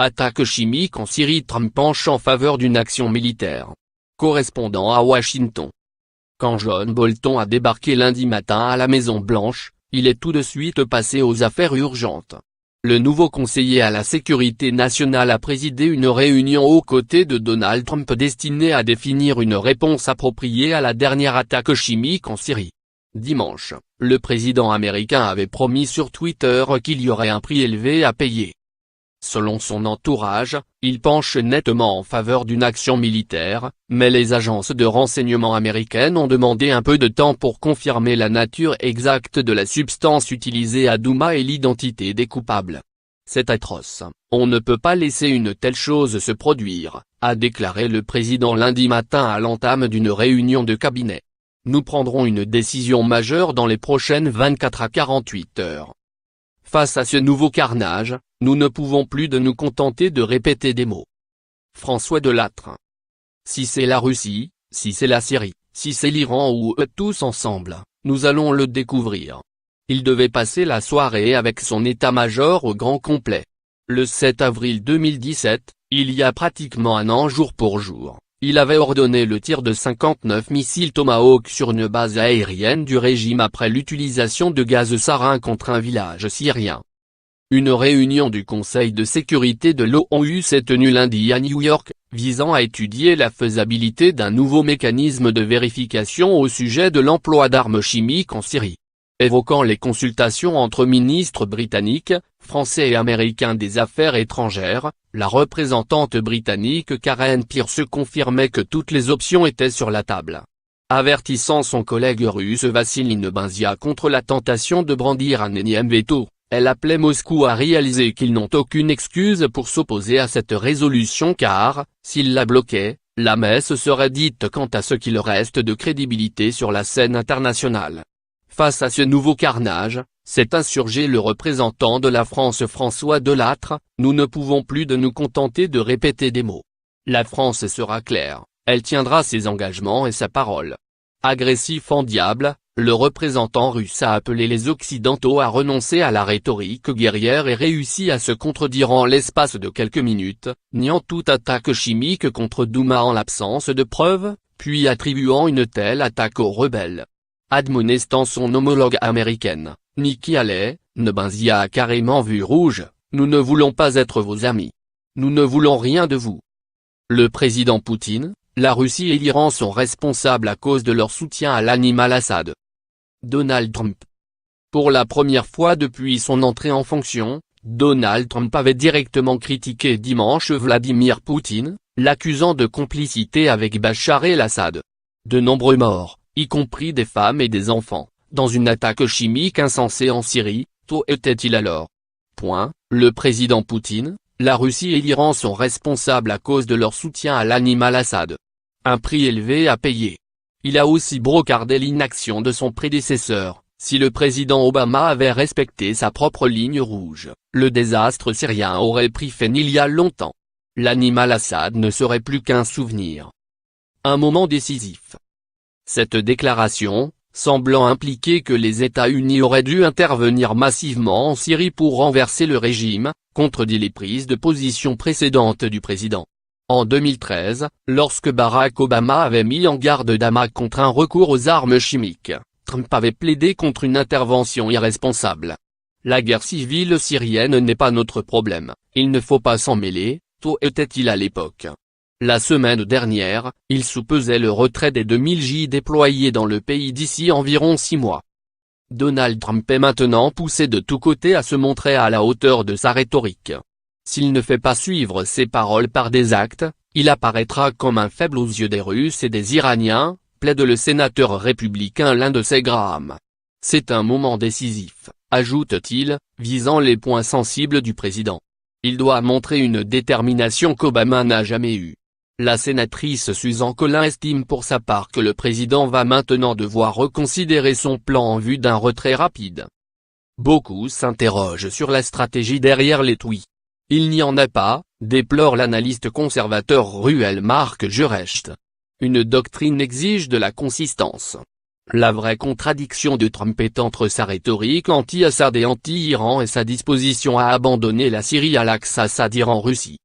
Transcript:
Attaque chimique en Syrie. Trump penche en faveur d'une action militaire. Correspondant à Washington. Quand John Bolton a débarqué lundi matin à la Maison-Blanche, il est tout de suite passé aux affaires urgentes. Le nouveau conseiller à la sécurité nationale a présidé une réunion aux côtés de Donald Trump destinée à définir une réponse appropriée à la dernière attaque chimique en Syrie. Dimanche, le président américain avait promis sur Twitter qu'il y aurait un prix élevé à payer. Selon son entourage, il penche nettement en faveur d'une action militaire, mais les agences de renseignement américaines ont demandé un peu de temps pour confirmer la nature exacte de la substance utilisée à Douma et l'identité des coupables. C'est atroce, on ne peut pas laisser une telle chose se produire, a déclaré le président lundi matin à l'entame d'une réunion de cabinet. Nous prendrons une décision majeure dans les prochaines 24 à 48 heures. Face à ce nouveau carnage, nous ne pouvons plus de nous contenter de répéter des mots. François Delattre. Si c'est la Russie, si c'est la Syrie, si c'est l'Iran ou eux tous ensemble, nous allons le découvrir. Il devait passer la soirée avec son état-major au grand complet. Le 7 avril 2017, il y a pratiquement un an jour pour jour, il avait ordonné le tir de 59 missiles Tomahawk sur une base aérienne du régime après l'utilisation de gaz sarin contre un village syrien. Une réunion du Conseil de sécurité de l'ONU s'est tenue lundi à New York, visant à étudier la faisabilité d'un nouveau mécanisme de vérification au sujet de l'emploi d'armes chimiques en Syrie. Évoquant les consultations entre ministres britanniques, français et américains des affaires étrangères, la représentante britannique Karen Pierce confirmait que toutes les options étaient sur la table. Avertissant son collègue russe Vassily Nebenzia contre la tentation de brandir un énième veto, elle appelait Moscou à réaliser qu'ils n'ont aucune excuse pour s'opposer à cette résolution car, s'ils la bloquaient, la messe serait dite quant à ce qu'il reste de crédibilité sur la scène internationale. Face à ce nouveau carnage, s'est insurgé le représentant de la France François Delattre, nous ne pouvons plus de nous contenter de répéter des mots. La France sera claire, elle tiendra ses engagements et sa parole. Agressif en diable, le représentant russe a appelé les Occidentaux à renoncer à la rhétorique guerrière et réussi à se contredire en l'espace de quelques minutes, niant toute attaque chimique contre Douma en l'absence de preuves, puis attribuant une telle attaque aux rebelles. Admonestant son homologue américaine, Nikki Haley, Nebenzia a carrément vu rouge, nous ne voulons pas être vos amis. Nous ne voulons rien de vous. Le président Poutine, la Russie et l'Iran sont responsables à cause de leur soutien à l'animal Assad. Donald Trump. Pour la première fois depuis son entrée en fonction, Donald Trump avait directement critiqué dimanche Vladimir Poutine, l'accusant de complicité avec Bachar el-Assad. De nombreux morts, y compris des femmes et des enfants, dans une attaque chimique insensée en Syrie, où était-il alors? Le président Poutine, la Russie et l'Iran sont responsables à cause de leur soutien à l'animal Assad. Un prix élevé à payer. Il a aussi brocardé l'inaction de son prédécesseur. Si le président Obama avait respecté sa propre ligne rouge, le désastre syrien aurait pris fin il y a longtemps. L'animal Assad ne serait plus qu'un souvenir. Un moment décisif. Cette déclaration, semblant impliquer que les États-Unis auraient dû intervenir massivement en Syrie pour renverser le régime, contredit les prises de position précédentes du président. En 2013, lorsque Barack Obama avait mis en garde Damas contre un recours aux armes chimiques, Trump avait plaidé contre une intervention irresponsable. La guerre civile syrienne n'est pas notre problème, il ne faut pas s'en mêler, où était-il à l'époque? La semaine dernière, il soupesait le retrait des 2000 J déployés dans le pays d'ici environ 6 mois. Donald Trump est maintenant poussé de tous côtés à se montrer à la hauteur de sa rhétorique. S'il ne fait pas suivre ses paroles par des actes, il apparaîtra comme un faible aux yeux des Russes et des Iraniens, plaide le sénateur républicain Lindsey Graham. C'est un moment décisif, ajoute-t-il, visant les points sensibles du président. Il doit montrer une détermination qu'Obama n'a jamais eue. La sénatrice Susan Collins estime pour sa part que le président va maintenant devoir reconsidérer son plan en vue d'un retrait rapide. Beaucoup s'interrogent sur la stratégie derrière les tweets. Il n'y en a pas, déplore l'analyste conservateur Ruel Marc Gerecht. Une doctrine exige de la consistance. La vraie contradiction de Trump est entre sa rhétorique anti-Assad et anti-Iran et sa disposition à abandonner la Syrie à l'axe Assad-Iran-Russie.